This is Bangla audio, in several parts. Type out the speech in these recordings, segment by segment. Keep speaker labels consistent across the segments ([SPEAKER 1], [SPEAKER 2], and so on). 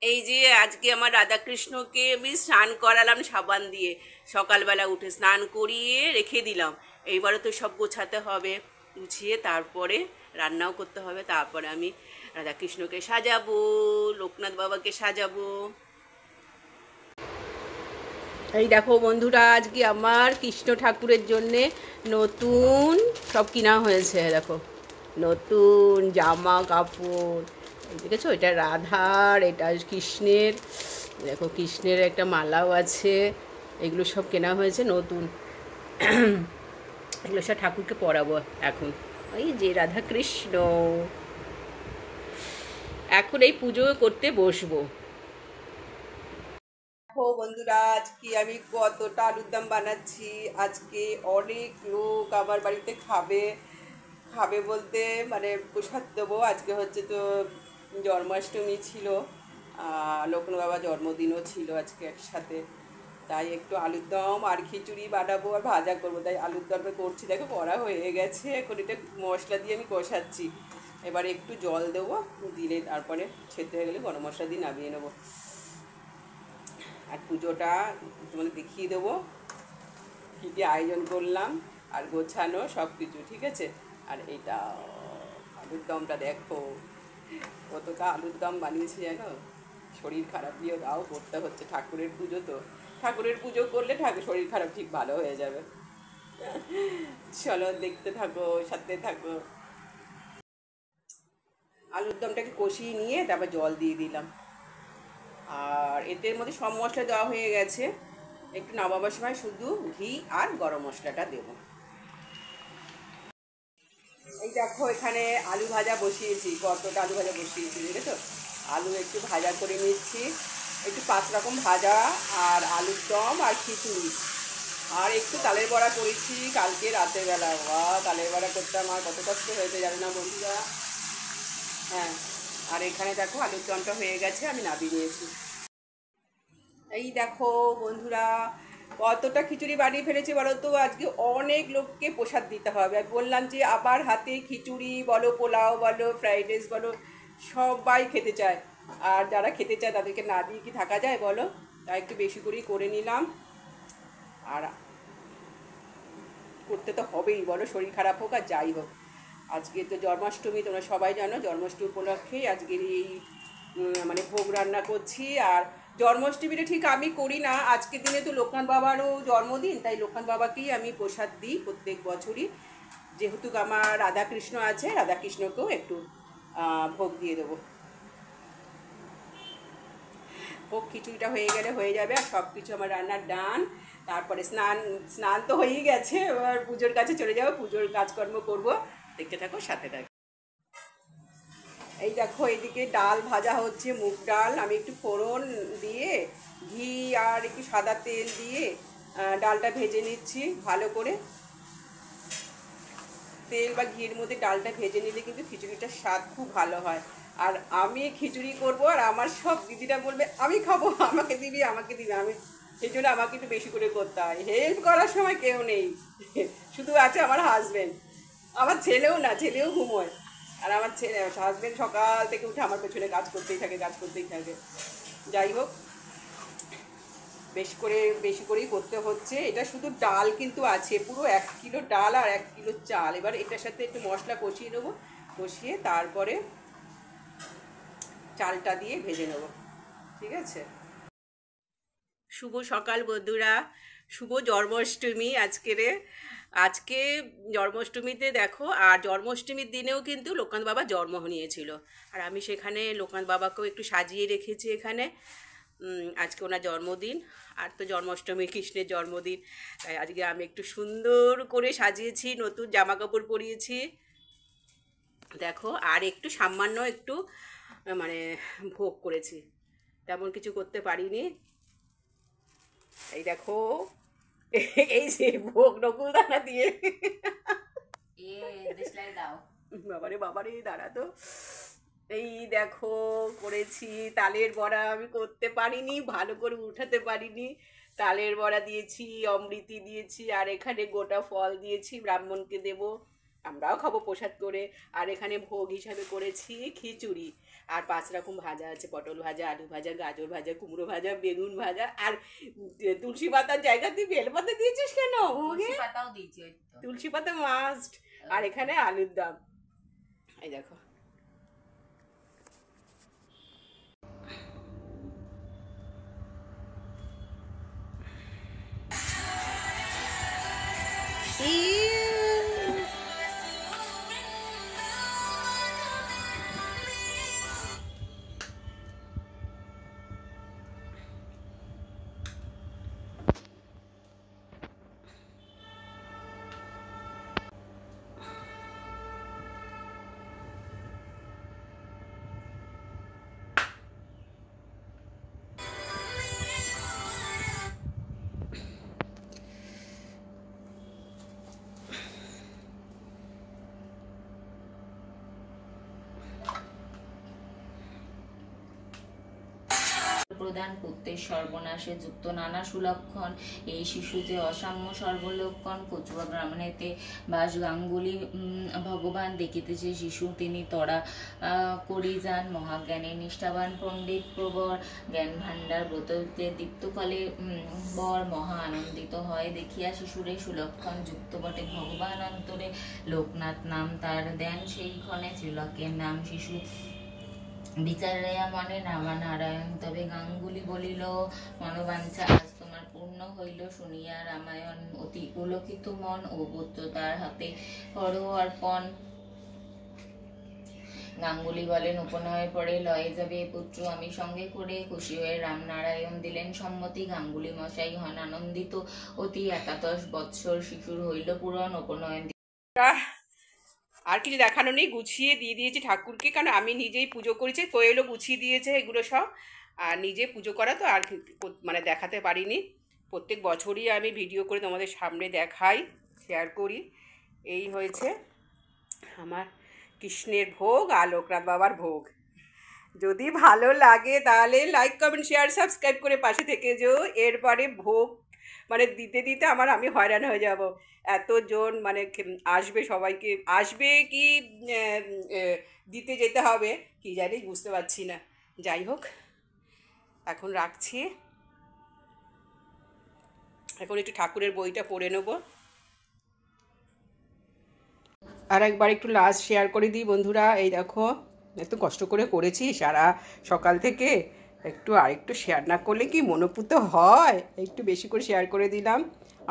[SPEAKER 1] এই যে আজকে আমার রাধাকৃষ্ণকে আমি স্নান করালাম সাবান দিয়ে। সকালবেলা উঠে স্নান করিয়ে রেখে দিলাম। এইবারে তো সব গোছাতে হবে, গুছিয়ে তারপরে রান্নাও করতে হবে। তারপরে আমি রাধাকৃষ্ণকে সাজাবো, লোকনাথ বাবাকে সাজাবো। এই দেখো বন্ধুরা, আজকে আমার কৃষ্ণ ঠাকুরের জন্যে নতুন সব কিনা হয়েছে। দেখো, নতুন জামা কাপড়। এই দেখেছো, এটা রাধার, এটা কৃষ্ণের। দেখো, কৃষ্ণের একটা মালাও আছে। এগুলো সব কেনা হয়েছে নতুন। এগুলো সব ঠাকুরকে পরাবো এখন। এই যে রাধা কৃষ্ণ, এখন এই পুজো করতে বসবো। দেখো বন্ধুরা, আজকে আমি কতটা আলুর দম বানাচ্ছি। আজকে অনেক লোক আমার বাড়িতে খাবে। খাবে বলতে মানে প্রসাদ দেবো। আজকে হচ্ছে তো জন্মাষ্টমী ছিল, লোকনাথ বাবা জন্মদিনও ছিল আজকে একসাথে। তাই একটু আলুর দম আর খিচুড়ি বানাবো আর ভাজা করবো, তাই আলুর দমটা করছি। দেখো করা হয়ে গেছে, এখন এটা মশলা দিয়ে আমি কষাচ্ছি। এবারে একটু জল দেবো, দিলে তারপরে সেদ্ধ হয়ে গেলে গরম মশলা দিয়ে নামিয়ে নেবো। আর পুজোটা তোমাদের দেখিয়ে দেবো কী কী আয়োজন করলাম আর গোছানো সব কিছু, ঠিক আছে। আর এইটা আলুর দমটা দেখো, কতটা আলুর দম বানিয়েছি জানো। শরীর খারাপ দিয়ে তাও করতে হচ্ছে, ঠাকুরের পুজো তো। ঠাকুরের পুজো করলে শরীর খারাপ ঠিক ভালো হয়ে যাবে। চলো দেখতে থাকো, সাথে থাকো। আলুর দমটাকে কষিয়ে নিয়ে তারপর জল দিয়ে দিলাম। আর এটার মধ্যে সব মশলা দেওয়া হয়ে গেছে। একটু নামাবার সময় শুধু ঘি আর গরম মশলাটা দেবো। এই দেখো, এখানে আলু ভাজা বসিয়েছি। কতটা আলু ভাজা বসিয়েছি দেখেছো। আলু একটু ভাজা করে নিচ্ছি, একটু 5 রকম ভাজা, আর আলুর দম আর খিচুড়ি। আর একটু তালের বড়া করেছি কালকে রাতের বেলা। তালের বড়া করতে আমার কত কষ্ট হয়েছে জানো না বন্ধুরা। হ্যাঁ, আর এখানে দেখো আলুর দমটা হয়ে গেছে, আমি নামিয়ে নিয়েছি। এই দেখো বন্ধুরা, কতটা খিচুড়ি বানিয়ে ফেলেছি বলো তো। আজকে অনেক লোককে প্রসাদ দিতে হবে। আর বললাম যে আবার হাতে খিচুড়ি বলো, পোলাও বলো, ফ্রাইড রাইস বলো, সবাই খেতে চায়। আর যারা খেতে চায় তাদেরকে না দিয়ে কি থাকা যায় বলো। তাই একটু বেশি করেই করে নিলাম। আর করতে তো হবেই বলো, শরীর খারাপ হোক আর যাই হোক। আজকে তো জন্মাষ্টমী, তোমরা সবাই জানো। জন্মাষ্টমী উপলক্ষেই আজকের এই মানে ভোগ রান্না করছি। আর জন্মাষ্টমীটা ঠিক আমি করি না, আজকের দিনে তো লোকনাথ বাবারও জন্মদিন, তাই লোকনাথ বাবাকেই আমি প্রসাদ দিই প্রত্যেক বছরই। যেহেতু আমার রাধাকৃষ্ণ আছে, রাধাকৃষ্ণকেও একটু ভোগ দিয়ে দেবো। ভোগ খিচুড়িটা হয়ে গেলে হয়ে যাবে, আর সব কিছু আমার রান্নার ডান। তারপরে স্নান স্নান তো হয়েই গেছে, এবার পুজোর কাছে চলে যাবো, পুজোর কাজকর্ম করব। দেখতে থাকো, সাথে থাকো। এই দেখো, এইদিকে ডাল ভাজা হচ্ছে, মুগ ডাল। আমি একটু ফোড়ন দিয়ে ঘি আর একটু সাদা তেল দিয়ে ডালটা ভেজে নিচ্ছি ভালো করে। তেল বা ঘির মধ্যে ডালটা ভেজে নিলে কিন্তু খিচুড়িটার স্বাদ খুব ভালো হয়। আর আমি খিচুড়ি করব, আর আমার সব দিদিরা বলবে আমি খাবো, আমাকে দিবি আমাকে দিবি। আমি সেই জন্য আমাকে একটু বেশি করে করতে হয়। হেল্প করার সময় কেউ নেই, শুধু আছে আমার হাজব্যান্ড। আমার ছেলেও না, ছেলেও ঘুমোয়। আর আমার হাজব্যান্ড সকাল থেকে উঠে আমার পেছনে কাজ করতেই থাকে, কাজ করতেই থাকে। যাই হোক, বেশি করেই করতে হচ্ছে। এটা শুধু ডাল কিন্তু আছে, পুরো 1 কিলো ডাল আর 1 কিলো চাল। এবার এটার সাথে একটু মশলা কষিয়ে নেবো, কষিয়ে তারপরে চালটা দিয়ে ভেজে নেবো, ঠিক আছে। শুভ সকাল বন্ধুরা, শুভ জন্মাষ্টমী আজকেরে। আজকে জন্মাষ্টমীতে দেখো, আর জন্মাষ্টমীর দিনেও কিন্তু লোকনাথ বাবা জন্ম নিয়েছিল। আর আমি সেখানে লোকনাথ বাবাকেও একটু সাজিয়ে রেখেছি এখানে। আজকে ওনার জন্মদিন, আর তো জন্মাষ্টমী কৃষ্ণের জন্মদিন, তাই আজকে আমি একটু সুন্দর করে সাজিয়েছি, নতুন জামা কাপড় পরিয়েছি। দেখো, আর একটু সামান্য একটু মানে ভোগ করেছি, তেমন কিছু করতে পারিনি। এই দেখো, এই যে ভোগ নকুলদানা দিয়ে। বাবারে বাবারে, দাঁড়া তো। এই দেখো করেছি। তালের বড়া আমি করতে পারিনি, ভালো করে উঠাতে পারিনি। তালের বড়া দিয়েছি, অমৃতি দিয়েছি, আর এখানে গোটা ফল দিয়েছি, ব্রাহ্মণকে দেব। আমরাও খাবো প্রসাদ করে। আর এখানে ভোগ হিসাবে করেছি খিচুড়ি, আর 5 রকম ভাজা আছে, পটল ভাজা, আলু ভাজা, গাজর ভাজা, কুমড়ো ভাজা, বেগুন ভাজা, আর তুলসী পাতার জায়গা তুই বেলপাতা দিয়েছিস কেন? ভোগে
[SPEAKER 2] পাতাও দিয়েছি,
[SPEAKER 1] তুলসী পাতা মাস্ট। আর এখানে আলুর দম, এই দেখো।
[SPEAKER 2] প্রদান পুত্রের সর্বনাশে যুক্ত নানা সুলক্ষণ, এই শিশু যে অসাম্য সর্বলক্ষণ। কচুয়া ব্রাহ্মণেতে বাস গাঙ্গুলি ভগবান দেখিতেছে শিশু, তিনি তরা করি যান মহাজ্ঞানী নিষ্ঠাবান পণ্ডিত প্রবর, জ্ঞান ভাণ্ডার ব্রততে দীপ্তকালে বর, মহা আনন্দিত হয় দেখিয়া শিশুরে সুলক্ষণ যুক্ত বটে ভগবান অন্তরে, লোকনাথ নাম তার দেন সেই ক্ষণে, ত্রিলোকের নাম শিশু বিচারাইয়া মনে নামা নারায়ণ। তবে গাঙ্গুলি বলিল মনোবাঞ্ছা আজ তোমার পূর্ণ হইল, শুনিয়া রামায়ণ অতি পুলকিত মন, ও পুত্র তার হাতে করো অর্পণ। গাঙ্গুলি বলেন উপনয় পড়ে লয়ে যাবে পুত্র আমি সঙ্গে করে, খুশি হয়ে রামনারায়ণ দিলেন সম্মতি। গাঙ্গুলি মশাই হন আনন্দিত অতি, 71 বৎসর শিশুর হইল পূরণ, উপনয়ন।
[SPEAKER 1] আর কিছু দেখানো নেই, গুছিয়ে দিয়ে দিয়েছি ঠাকুরকে, কারণ আমি নিজেই পুজো করেছি। কোয়েলও গুছিয়ে দিয়েছে এগুলো সব, আর নিজে পুজো করা তো আর মানে দেখাতে পারিনি। প্রত্যেক বছরই আমি ভিডিও করে তোমাদের সামনে দেখাই, শেয়ার করি। এই হয়েছে আমার কৃষ্ণের ভোগ আর লোকনাথ বাবার ভোগ। যদি ভালো লাগে তাহলে লাইক কমেন্ট শেয়ার সাবস্ক্রাইব করে পাশে থেকে যেও। এরপরে ভোগ মানে দিতে দিতে আমি হয়রান হয়ে যাব। এতজন মানে আসবে, সবাইকে আসবে কি দিতে যেতে হবে কি জানি, বুঝতে পারছি না। যাই হোক, এখন রাখছি, এখন একটু ঠাকুরের বইটা পড়ে নেব। আর একবার একটু লাস্ট শেয়ার করে দিই বন্ধুরা। এই দেখো, এত কষ্ট করে করেছি সারা সকাল থেকে, আরেকটু শেয়ার না করলে কি মনোপুত হয়? একটু বেশি করে শেয়ার করে দিলাম।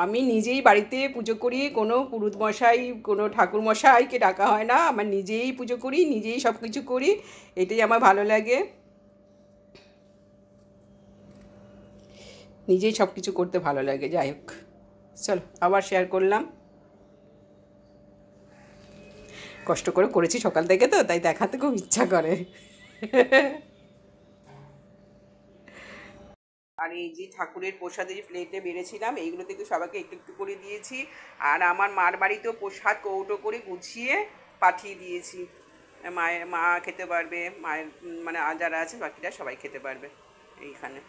[SPEAKER 1] আমি নিজেই বাড়িতে পুজো করি, কোনো পুরুত মশাই কোনো ঠাকুর মশাইকে ডাকা হয় না, আমার নিজেই পুজো করি, নিজেই সব কিছু করি, এটাই আমার ভালো লাগে। নিজেই সব কিছু করতে ভালো লাগে। যাই হোক, চলো আবার শেয়ার করলাম। কষ্ট করে করেছি সকাল থেকে, তো তাই দেখাতে খুব ইচ্ছা করে। আর এই যে ঠাকুরের প্রসাদে যে প্লেটে বেড়েছিলাম, এইগুলো থেকে সবাইকে একটু একটু করে দিয়েছি। আর আমার মার বাড়িতেও প্রসাদ কৌটো করে গুছিয়ে পাঠিয়ে দিয়েছি। মা খেতে পারবে, মায়ের মানে যারা আছে বাকিরা সবাই খেতে পারবে এইখানে।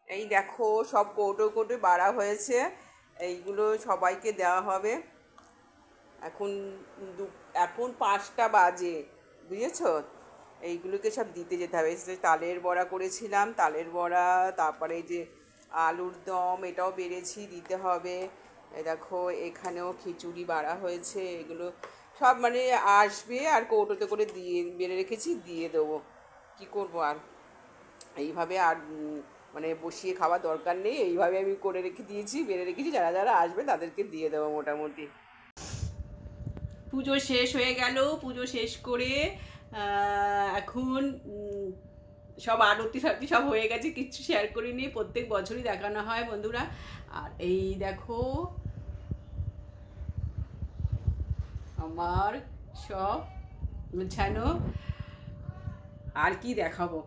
[SPEAKER 1] এই দেখো, সব কৌটো কৌটো বাড়া হয়েছে, এইগুলো সবাইকে দেওয়া হবে। এখন 5টা বাজে, বুঝেছো? এইগুলোকে সব দিতে যেতে হবে। তালের বড়া করেছিলাম, তালের বড়া, তারপরে এই যে আলুর দম, এটাও বেড়েছি, দিতে হবে। এই দেখো, এখানেও খিচুড়ি বাড়া হয়েছে, এগুলো সব মানে আসবে, আর কৌটোতে করে দিয়ে বেড়ে রেখেছি, দিয়ে দেবো। কী করবো আর, এইভাবে আর মানে বসিয়ে খাওয়ার দরকার নেই, এইভাবে আমি করে রেখে দিয়েছি, বেড়ে রেখেছি, যারা যারা আসবে তাদেরকে দিয়ে দেবো মোটামুটি। পুজো শেষ হয়ে গেল, পুজো শেষ করে এখন সব আরতি ফারতি সব হয়ে গেছে, কিচ্ছু শেয়ার করিনি, প্রত্যেক বছরই দেখানো হয় বন্ধুরা। আর এই দেখো আমার সব গোছানো। আর কি দেখাবো,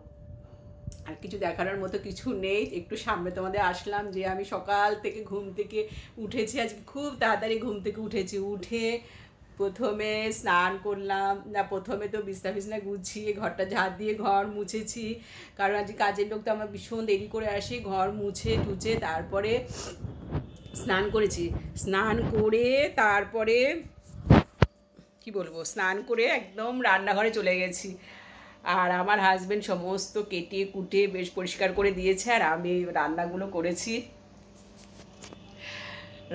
[SPEAKER 1] আর কিছু দেখানোর মতো কিছু নেই। একটু সামনে তোমাদের আসলাম যে আমি সকাল থেকে ঘুম থেকে উঠেছি, আজকে খুব তাড়াতাড়ি ঘুম থেকে উঠেছি। উঠে প্রথমে স্নান করলাম, না প্রথমে তো বিছনা গুছিয়ে ঘরটা ঝাড় দিয়ে ঘর মুছেছি, কারণ আজকে কাজের লোক তো আমার ভীষণ দেরি করে আসে। ঘর মুছে টুছে তারপরে স্নান করেছি, স্নান করে তারপরে কি বলবো, স্নান করে একদম রান্নাঘরে চলে গেছি। আর আমার হাজবেন্ড সমস্ত কেটে কুটে বেশ পরিষ্কার করে দিয়েছে, আর আমি রান্নাগুলো করেছি।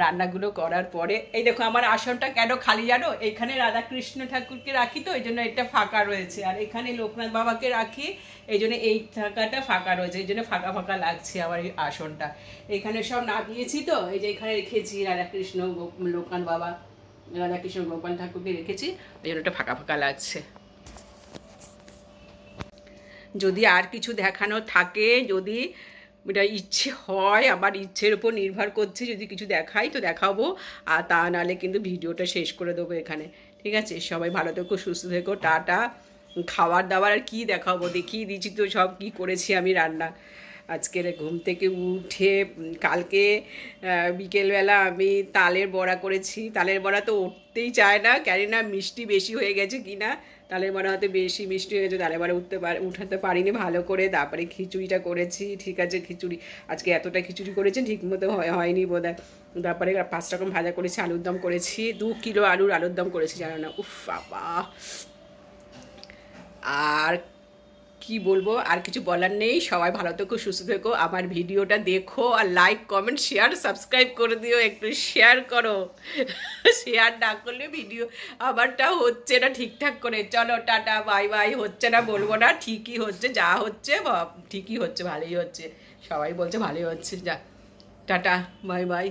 [SPEAKER 1] রান্নাগুলো করার পরে এই দেখো আমার আসনটা কেন খালি জানো, এখানে রাধাকৃষ্ণ ঠাকুরকে রাখি তো এই জন্য এটা ফাঁকা রয়েছে, আর এখানে লোকনাথ বাবাকে রাখি এই জন্য এই থাকাটা ফাঁকা রয়েছে, এই জন্য ফাঁকা ফাঁকা লাগছে আমার এই আসনটা। এখানে সব নামিয়েছি তো, এই যে এখানে রেখেছি রাধাকৃষ্ণ লোকনাথ বাবা, রাধাকৃষ্ণ গোপাল ঠাকুরকে রেখেছি, ওই জন্য এটা ফাঁকা ফাঁকা লাগছে। যদি আর কিছু দেখানো থাকে, যদি এটা ইচ্ছে হয়, আমার ইচ্ছের উপর নির্ভর করছে, যদি কিছু দেখাই তো দেখাবো, আর তা নাহলে কিন্তু ভিডিওটা শেষ করে দেবো এখানে। ঠিক আছে, সবাই ভালো থেকো, সুস্থ থেকো, টাটা। খাবার দাবার আর কী দেখাবো, দেখিয়ে দিচ্ছি তো সব কী করেছি আমি রান্না। আজকের ঘুম থেকে উঠে কালকে বিকেলবেলা আমি তালের বড়া করেছি। তালের বড়া তো উঠতেই চায় না, জানি না মিষ্টি বেশি হয়ে গেছে কি না, তালের বড়া হয়তো বেশি মিষ্টি হয়ে গেছে, তালের বড়া উঠাতে পারিনি ভালো করে। তারপরে খিচুড়িটা করেছি, ঠিক আছে খিচুড়ি আজকে এতটা খিচুড়ি করেছি ঠিক মতো হয়নি বোধ হয়। তারপরে 5 রকম ভাজা করেছি, আলুর দম করেছি, 2 কিলো আলুর দম করেছি জানো না, উফ বাবা। আর কি বলবো, আর কিছু বলার নেই। সবাই ভালো থেকো, সুস্থ থেকো, আমার ভিডিওটা দেখো, আর লাইক কমেন্ট শেয়ার সাবস্ক্রাইব করে দিও, একটু শেয়ার করো। শেয়ার না করলে ভিডিও আমারটা হচ্ছে না ঠিকঠাক করে। চলো টাটা বাই বাই। হচ্ছে না বলবো না, ঠিকই হচ্ছে, যা হচ্ছে ঠিকই হচ্ছে, ভালোই হচ্ছে, সবাই বলছে ভালোই হচ্ছে। যা টাটা বাই বাই।